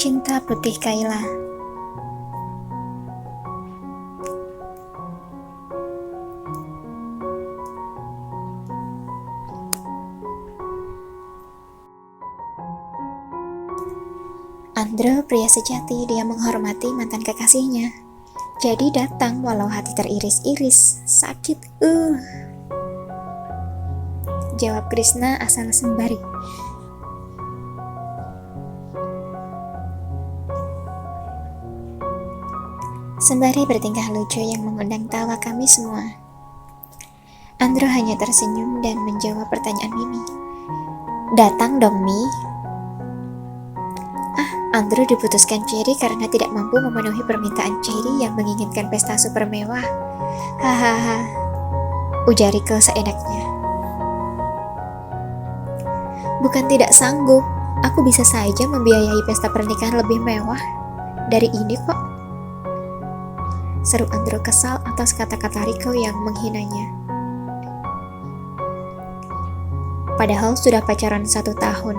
Cinta Putih Kayla. Andro pria sejati, dia menghormati mantan kekasihnya. Jadi datang walau hati teriris-iris, sakit. Jawab Krishna asal sembari. Sembari bertingkah lucu yang mengundang tawa kami semua. Andro hanya tersenyum dan menjawab pertanyaan Mimi. Datang dong, Mi. Andro diputuskan Cherry karena tidak mampu memenuhi permintaan Cherry yang menginginkan pesta super mewah. Hahaha, ujar Riko seenaknya. Bukan tidak sanggup, aku bisa saja membiayai pesta pernikahan lebih mewah dari ini kok. Seru Andro kesal atas kata-kata Riko yang menghinanya. Padahal sudah pacaran 1 tahun.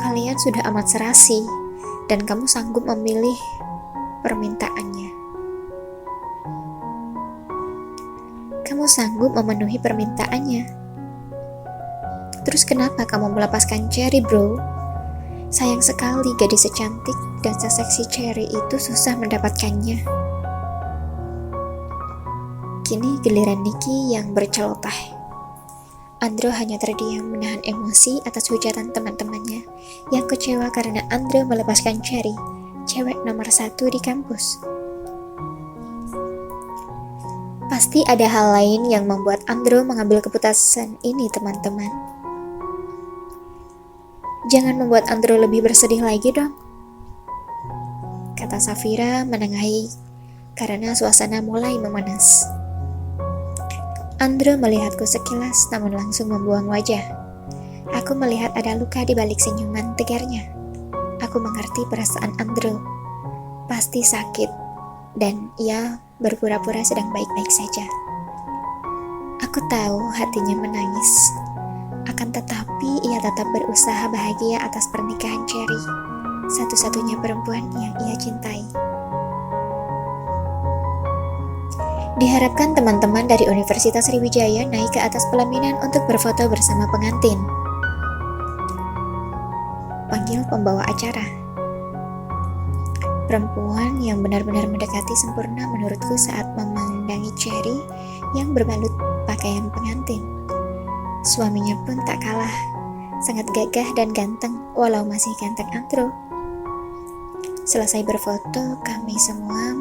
Kalian sudah amat serasi, dan kamu sanggup memilih permintaannya. Kamu sanggup memenuhi permintaannya. Terus kenapa kamu melepaskan Cherry, bro? Sayang sekali gadis secantik dan seseksi Cherry itu susah mendapatkannya. Kini giliran Nikki yang berceloteh. Andro hanya terdiam menahan emosi atas hujatan teman-temannya yang kecewa karena Andro melepaskan Cherry, cewek nomor 1 di kampus. Pasti ada hal lain yang membuat Andro mengambil keputusan ini, teman-teman. Jangan membuat Andro lebih bersedih lagi dong, kata Safira menengahi karena suasana mulai memanas. Andro melihatku sekilas namun langsung membuang wajah. Aku melihat ada luka di balik senyuman tegarnya. Aku mengerti perasaan Andro. Pasti sakit dan ia berpura-pura sedang baik-baik saja. Aku tahu hatinya menangis. Akan tetapi ia tetap berusaha bahagia atas pernikahan Cherry, satu-satunya perempuan yang ia cintai. Diharapkan teman-teman dari Universitas Sriwijaya naik ke atas pelaminan untuk berfoto bersama pengantin. Panggil pembawa acara. Perempuan yang benar-benar mendekati sempurna menurutku saat memandangi Cherry yang berbalut pakaian pengantin. Suaminya pun tak kalah, sangat gagah dan ganteng walau masih ganteng Andro. Selesai berfoto, kami semua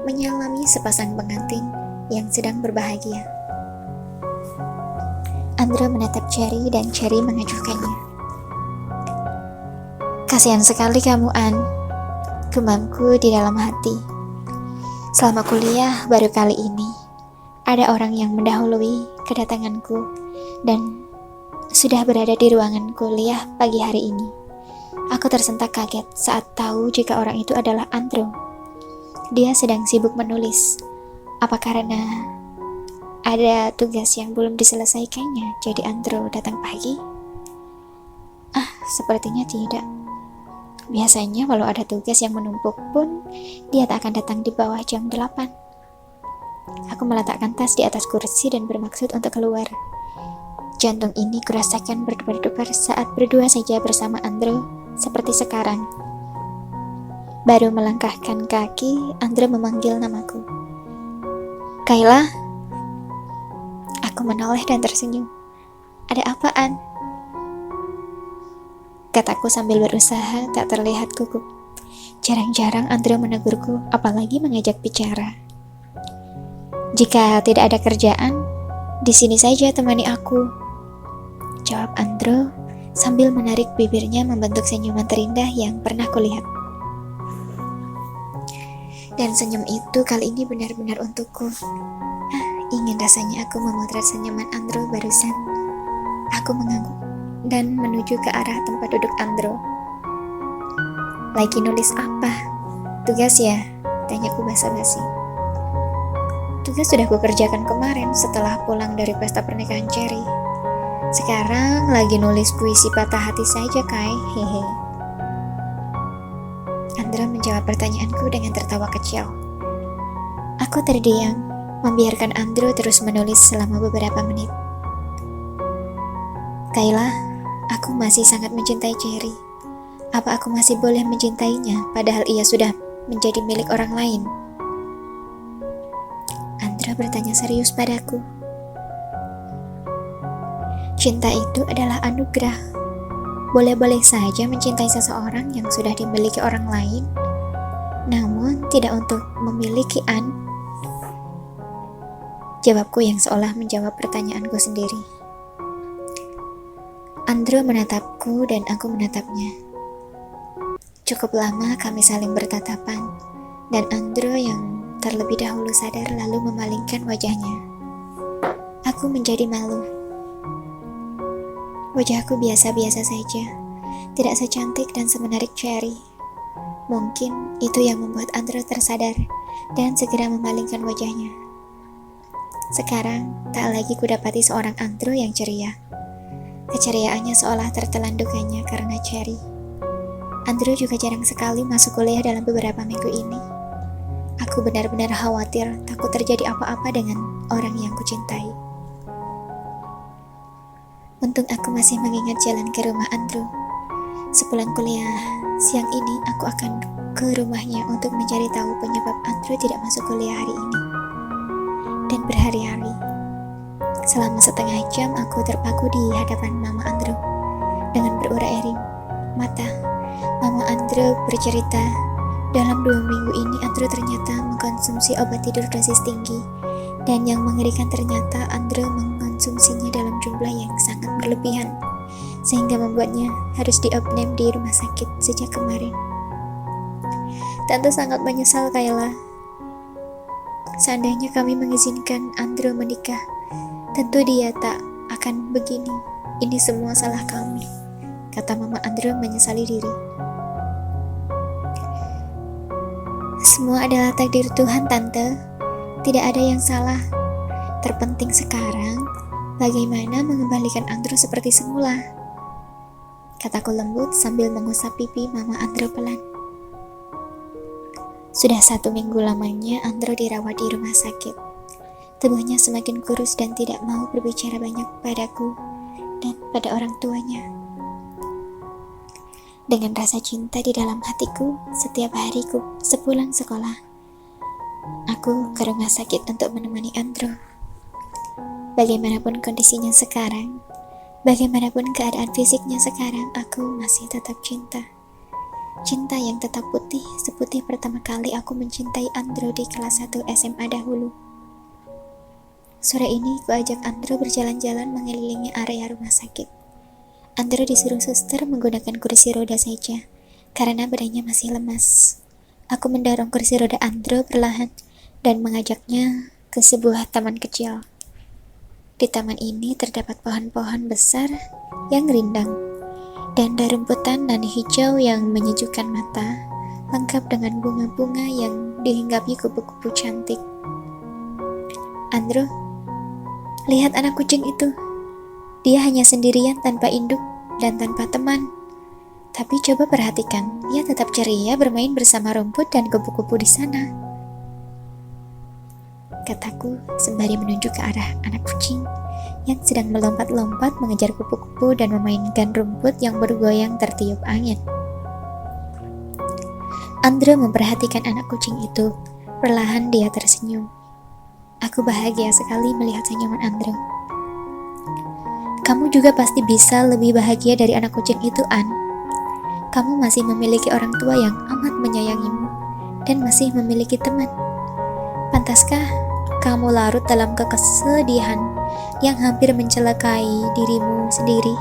menyalami sepasang pengantin yang sedang berbahagia. Andro menatap Cherry dan Cherry mengajukannya. Kasihan sekali kamu, An, gumamku di dalam hati. Selama kuliah baru kali ini ada orang yang mendahului kedatanganku dan sudah berada di ruangan kuliah pagi hari ini. Aku tersentak kaget saat tahu jika orang itu adalah Andro. Dia sedang sibuk menulis. Apa karena ada tugas yang belum diselesaikannya, jadi Andro datang pagi? Sepertinya tidak. Biasanya walau ada tugas yang menumpuk pun, dia tak akan datang di bawah jam 8. Aku meletakkan tas di atas kursi dan bermaksud untuk keluar. Jantung ini kurasakan berdebar-debar saat berdua saja bersama Andro, seperti sekarang. Baru melangkahkan kaki, Andro memanggil namaku. Kayla? Aku menoleh dan tersenyum. Ada apaan? Kataku sambil berusaha tak terlihat gugup. Jarang-jarang Andro menegurku, apalagi mengajak bicara. Jika tidak ada kerjaan, di sini saja temani aku, jawab Andro sambil menarik bibirnya membentuk senyuman terindah yang pernah kulihat. Dan senyum itu kali ini benar-benar untukku. Ingin rasanya aku memotret senyuman Andro barusan. Aku mengangguk dan menuju ke arah tempat duduk Andro. Lagi nulis apa? Tugas ya? Tanyaku basa-basi. Tugas sudah kukerjakan kemarin setelah pulang dari pesta pernikahan Cherry. Sekarang lagi nulis puisi patah hati saja, Kai. Hehe. Andro menjawab pertanyaanku dengan tertawa kecil. Aku terdiam, membiarkan Andro terus menulis selama beberapa menit. Kayla, aku masih sangat mencintai Cherry. Apa aku masih boleh mencintainya padahal ia sudah menjadi milik orang lain? Andro bertanya serius padaku. Cinta itu adalah anugerah. Boleh-boleh saja mencintai seseorang yang sudah dimiliki orang lain, namun tidak untuk memiliki Jawabku yang seolah menjawab pertanyaanku sendiri. Andro menatapku dan aku menatapnya. Cukup lama kami saling bertatapan, dan Andro yang terlebih dahulu sadar lalu memalingkan wajahnya. Aku menjadi malu. Wajahku biasa-biasa saja, tidak secantik dan semenarik Cherry. Mungkin itu yang membuat Andro tersadar dan segera memalingkan wajahnya. Sekarang, tak lagi kudapati seorang Andro yang ceria. Keceriaannya seolah tertelan dukanya karena Cherry. Andro juga jarang sekali masuk kuliah dalam beberapa minggu ini. Aku benar-benar khawatir takut terjadi apa-apa dengan orang yang kucintai. Untung aku masih mengingat jalan ke rumah Andro. Sepulang kuliah, siang ini aku akan ke rumahnya untuk mencari tahu penyebab Andro tidak masuk kuliah hari ini. Dan berhari-hari, selama setengah jam aku terpaku di hadapan Mama Andro. Dengan berurai-eri mata, Mama Andro bercerita, dalam 2 minggu ini Andro ternyata mengkonsumsi obat tidur dosis tinggi. Dan yang mengerikan ternyata Andro mengkonsumsinya dalam jumlah yang sangat berlebihan, sehingga membuatnya harus diopname di rumah sakit sejak kemarin. Tante sangat menyesal, Kayla. Seandainya kami mengizinkan Andro menikah, tentu dia tak akan begini. Ini semua salah kami, kata Mama Andro menyesali diri. Semua adalah takdir Tuhan, Tante. Tidak ada yang salah. Terpenting sekarang, bagaimana mengembalikan Andro seperti semula, kataku lembut sambil mengusap pipi Mama Andro pelan. Sudah 1 minggu lamanya Andro dirawat di rumah sakit. Tubuhnya semakin kurus dan tidak mau berbicara banyak padaku dan pada orang tuanya. Dengan rasa cinta di dalam hatiku, setiap hariku sepulang sekolah, aku ke rumah sakit untuk menemani Andro. Bagaimanapun kondisinya sekarang, bagaimanapun keadaan fisiknya sekarang, aku masih tetap cinta. Cinta yang tetap putih, seputih pertama kali aku mencintai Andro di kelas 1 SMA dahulu. Sore ini, kuajak Andro berjalan-jalan mengelilingi area rumah sakit. Andro disuruh suster menggunakan kursi roda saja, karena badannya masih lemas. Aku mendorong kursi roda Andro perlahan dan mengajaknya ke sebuah taman kecil. Di taman ini terdapat pohon-pohon besar yang rindang dan rumputan nan hijau yang menyejukkan mata, lengkap dengan bunga-bunga yang dihinggapi kupu-kupu cantik. Andro, lihat anak kucing itu. Dia hanya sendirian tanpa induk dan tanpa teman. Tapi coba perhatikan, ia tetap ceria bermain bersama rumput dan kupu-kupu di sana, kataku sembari menunjuk ke arah anak kucing yang sedang melompat-lompat mengejar kupu-kupu dan memainkan rumput yang bergoyang tertiup angin. Andro memperhatikan anak kucing itu. Perlahan dia tersenyum. Aku bahagia sekali melihat senyuman Andro. Kamu juga pasti bisa lebih bahagia dari anak kucing itu, An. Kamu masih memiliki orang tua yang amat menyayangimu dan masih memiliki teman. Pantaskah kamu larut dalam kesedihan yang hampir mencelakai dirimu sendiri?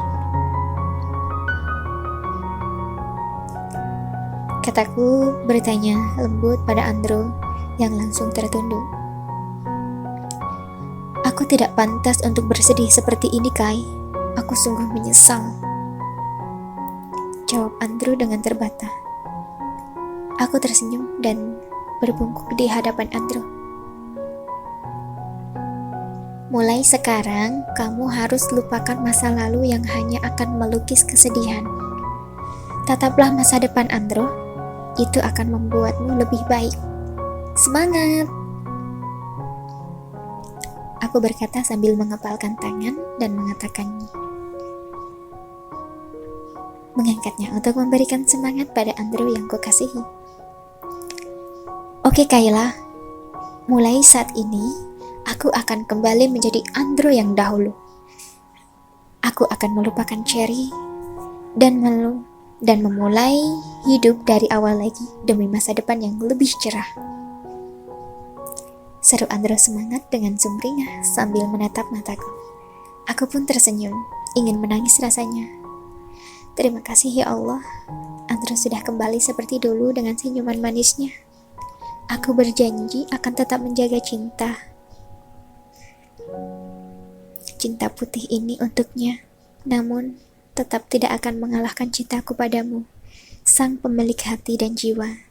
Kataku bertanya lembut pada Andro yang langsung tertunduk. Aku tidak pantas untuk bersedih seperti ini, Kai. Aku sungguh menyesal, jawab Andro dengan terbata. Aku tersenyum dan berbungkuk di hadapan Andro. Mulai sekarang, kamu harus lupakan masa lalu yang hanya akan melukis kesedihan. Tataplah masa depan, Andro. Itu akan membuatmu lebih baik. Semangat! Aku berkata sambil mengepalkan tangan dan mengangkatnya untuk memberikan semangat pada Andrew yang kukasihi. Oke Kayla, mulai saat ini aku akan kembali menjadi Andrew yang dahulu. Aku akan melupakan Cherry dan memulai hidup dari awal lagi demi masa depan yang lebih cerah. Seru Andrew semangat dengan sumringah sambil menatap mataku. Aku pun tersenyum, ingin menangis rasanya. Terima kasih ya Allah, Andrew sudah kembali seperti dulu dengan senyuman manisnya. Aku berjanji akan tetap menjaga cinta putih ini untuknya. Namun, tetap tidak akan mengalahkan cintaku padamu, sang pemilik hati dan jiwa.